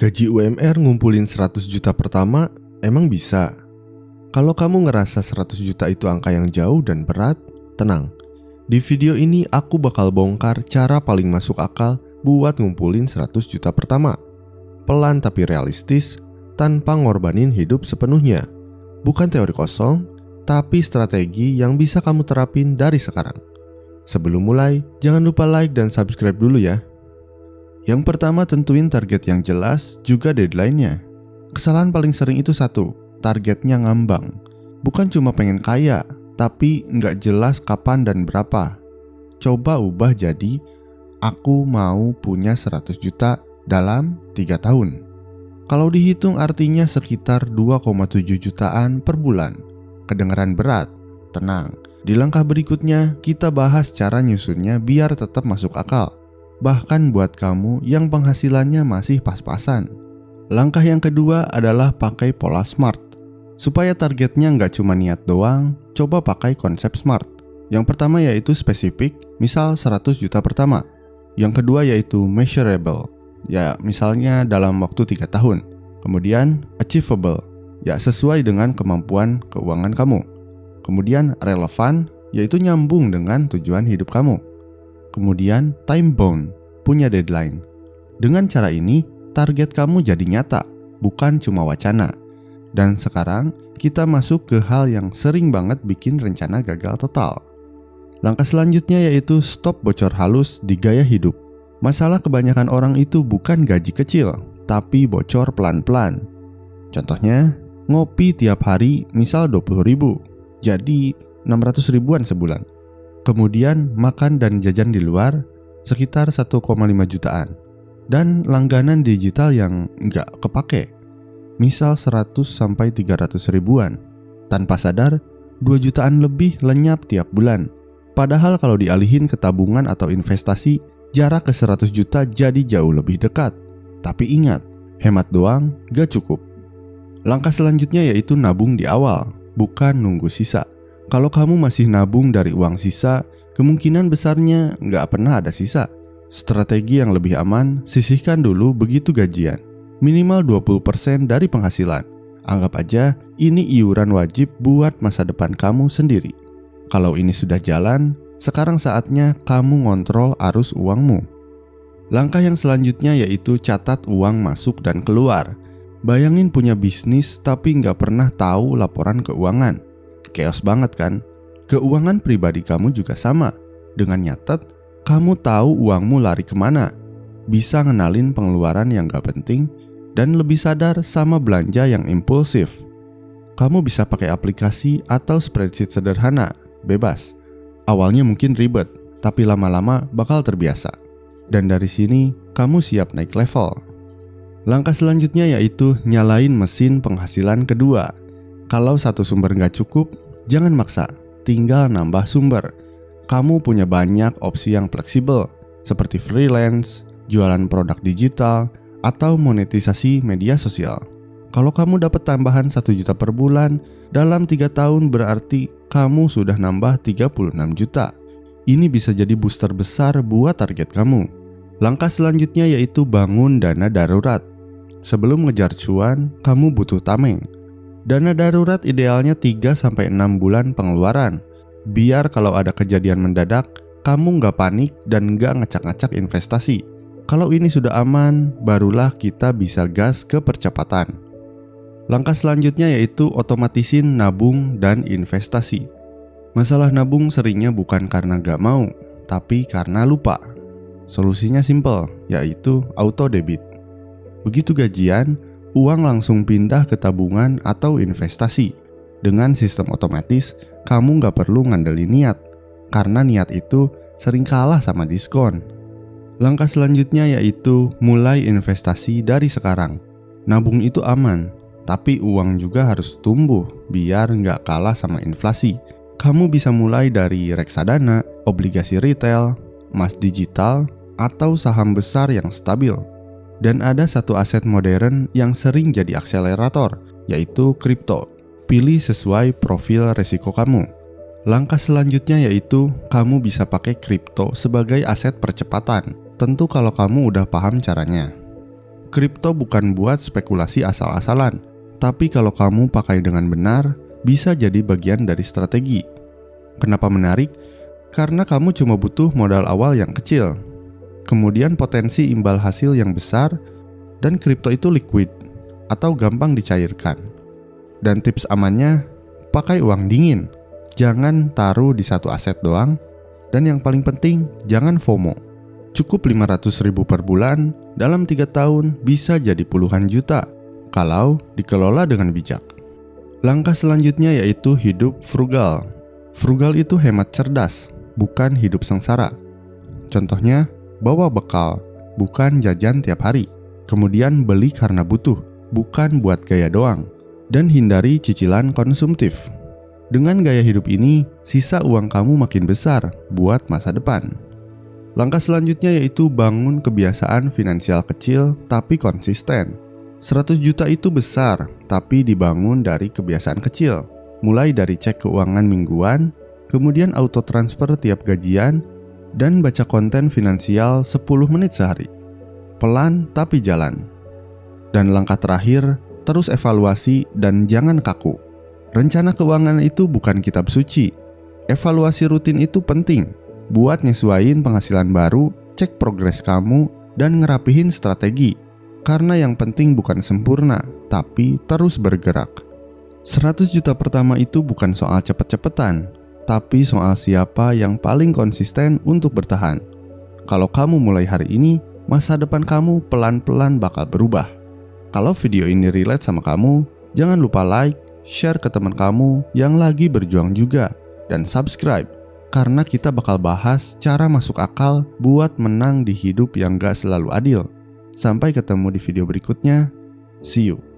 Gaji UMR ngumpulin 100 juta pertama, emang bisa? Kalau kamu ngerasa 100 juta itu angka yang jauh dan berat, tenang. Di video ini aku bakal bongkar cara paling masuk akal buat ngumpulin 100 juta pertama. Pelan tapi realistis, tanpa ngorbanin hidup sepenuhnya. Bukan teori kosong, tapi strategi yang bisa kamu terapin dari sekarang. Sebelum mulai, jangan lupa like dan subscribe dulu ya. Yang pertama, tentuin target yang jelas, juga deadline-nya. Kesalahan paling sering itu satu, targetnya ngambang. Bukan cuma pengen kaya, tapi nggak jelas kapan dan berapa. Coba ubah jadi, aku mau punya 100 juta dalam 3 tahun. Kalau dihitung artinya sekitar 2,7 jutaan per bulan. Kedengeran berat? Tenang, di langkah berikutnya kita bahas cara nyusunnya biar tetap masuk akal. Bahkan buat kamu yang penghasilannya masih pas-pasan. Langkah yang kedua adalah pakai pola SMART. Supaya targetnya nggak cuma niat doang, coba pakai konsep SMART. Yang pertama yaitu spesifik, misal 100 juta pertama. Yang kedua yaitu measurable, ya misalnya dalam waktu 3 tahun. Kemudian achievable, ya sesuai dengan kemampuan keuangan kamu. Kemudian relevan, yaitu nyambung dengan tujuan hidup kamu. Kemudian time bound, punya deadline. Dengan cara ini, target kamu jadi nyata, bukan cuma wacana. Dan sekarang, kita masuk ke hal yang sering banget bikin rencana gagal total. Langkah selanjutnya yaitu stop bocor halus di gaya hidup. Masalah kebanyakan orang itu bukan gaji kecil, tapi bocor pelan-pelan. Contohnya, ngopi tiap hari misal 20.000, jadi 600 ribuan sebulan. Kemudian makan dan jajan di luar sekitar 1,5 jutaan. Dan langganan digital yang nggak kepake, misal 100-300 ribuan. Tanpa sadar, 2 jutaan lebih lenyap tiap bulan. Padahal kalau dialihin ke tabungan atau investasi, jarak ke 100 juta jadi jauh lebih dekat. Tapi ingat, hemat doang gak cukup. Langkah selanjutnya yaitu nabung di awal, bukan nunggu sisa. Kalau kamu masih nabung dari uang sisa, kemungkinan besarnya nggak pernah ada sisa. Strategi yang lebih aman, sisihkan dulu begitu gajian. Minimal 20% dari penghasilan. Anggap aja ini iuran wajib buat masa depan kamu sendiri. Kalau ini sudah jalan, sekarang saatnya kamu ngontrol arus uangmu. Langkah yang selanjutnya yaitu catat uang masuk dan keluar. Bayangin punya bisnis tapi nggak pernah tahu laporan keuangan. Chaos banget kan? Keuangan pribadi kamu juga sama. Dengan nyatet, kamu tahu uangmu lari kemana. Bisa ngenalin pengeluaran yang gak penting dan lebih sadar sama belanja yang impulsif. Kamu bisa pakai aplikasi atau spreadsheet sederhana, bebas. Awalnya mungkin ribet, tapi lama-lama bakal terbiasa. Dan dari sini, kamu siap naik level. Langkah selanjutnya yaitu nyalain mesin penghasilan kedua. Kalau satu sumber nggak cukup, jangan maksa, tinggal nambah sumber. Kamu punya banyak opsi yang fleksibel, seperti freelance, jualan produk digital, atau monetisasi media sosial. Kalau kamu dapat tambahan 1 juta per bulan, dalam 3 tahun berarti kamu sudah nambah 36 juta. Ini bisa jadi booster besar buat target kamu. Langkah selanjutnya yaitu bangun dana darurat. Sebelum ngejar cuan, kamu butuh tameng. Dana darurat idealnya 3-6 bulan pengeluaran. Biar kalau ada kejadian mendadak, kamu nggak panik dan nggak ngacak-ngacak investasi. Kalau ini sudah aman, barulah kita bisa gas ke percepatan. Langkah selanjutnya yaitu otomatisin nabung dan investasi. Masalah nabung seringnya bukan karena nggak mau, tapi karena lupa. Solusinya simple, yaitu auto debit. Begitu gajian, uang langsung pindah ke tabungan atau investasi. Dengan sistem otomatis, kamu nggak perlu ngandelin niat, karena niat itu sering kalah sama diskon. Langkah selanjutnya yaitu mulai investasi dari sekarang. Nabung itu aman, tapi uang juga harus tumbuh biar nggak kalah sama inflasi. Kamu bisa mulai dari reksadana, obligasi retail, emas digital, atau saham besar yang stabil. Dan ada satu aset modern yang sering jadi akselerator, yaitu kripto. Pilih sesuai profil resiko kamu. Langkah selanjutnya yaitu kamu bisa pakai kripto sebagai aset percepatan. Tentu kalau kamu udah paham caranya. Kripto bukan buat spekulasi asal-asalan, tapi kalau kamu pakai dengan benar, bisa jadi bagian dari strategi. Kenapa menarik? Karena kamu cuma butuh modal awal yang kecil, kemudian potensi imbal hasil yang besar, dan kripto itu liquid atau gampang dicairkan. Dan tips amannya, pakai uang dingin. Jangan taruh di satu aset doang. Dan yang paling penting, jangan FOMO. Cukup 500.000 per bulan, dalam 3 tahun bisa jadi puluhan juta kalau dikelola dengan bijak. Langkah selanjutnya yaitu hidup frugal. Frugal itu hemat cerdas, bukan hidup sengsara. Contohnya, bawa bekal, bukan jajan tiap hari. Kemudian beli karena butuh, bukan buat gaya doang. Dan hindari cicilan konsumtif. Dengan gaya hidup ini, sisa uang kamu makin besar buat masa depan. Langkah selanjutnya yaitu bangun kebiasaan finansial kecil tapi konsisten. 100 juta itu besar, tapi dibangun dari kebiasaan kecil. Mulai dari cek keuangan mingguan, kemudian auto transfer tiap gajian, dan baca konten finansial 10 menit sehari. Pelan tapi jalan. Dan langkah terakhir, terus evaluasi dan jangan kaku. Rencana keuangan itu bukan kitab suci. Evaluasi rutin itu penting. Buat nyesuaiin penghasilan baru, cek progres kamu, dan ngerapihin strategi. Karena yang penting bukan sempurna, tapi terus bergerak. 100 juta pertama itu bukan soal cepet-cepetan, tapi soal siapa yang paling konsisten untuk bertahan. Kalau kamu mulai hari ini, masa depan kamu pelan-pelan bakal berubah. Kalau video ini relate sama kamu, jangan lupa like, share ke teman kamu yang lagi berjuang juga, dan subscribe, karena kita bakal bahas cara masuk akal buat menang di hidup yang gak selalu adil. Sampai ketemu di video berikutnya. See you.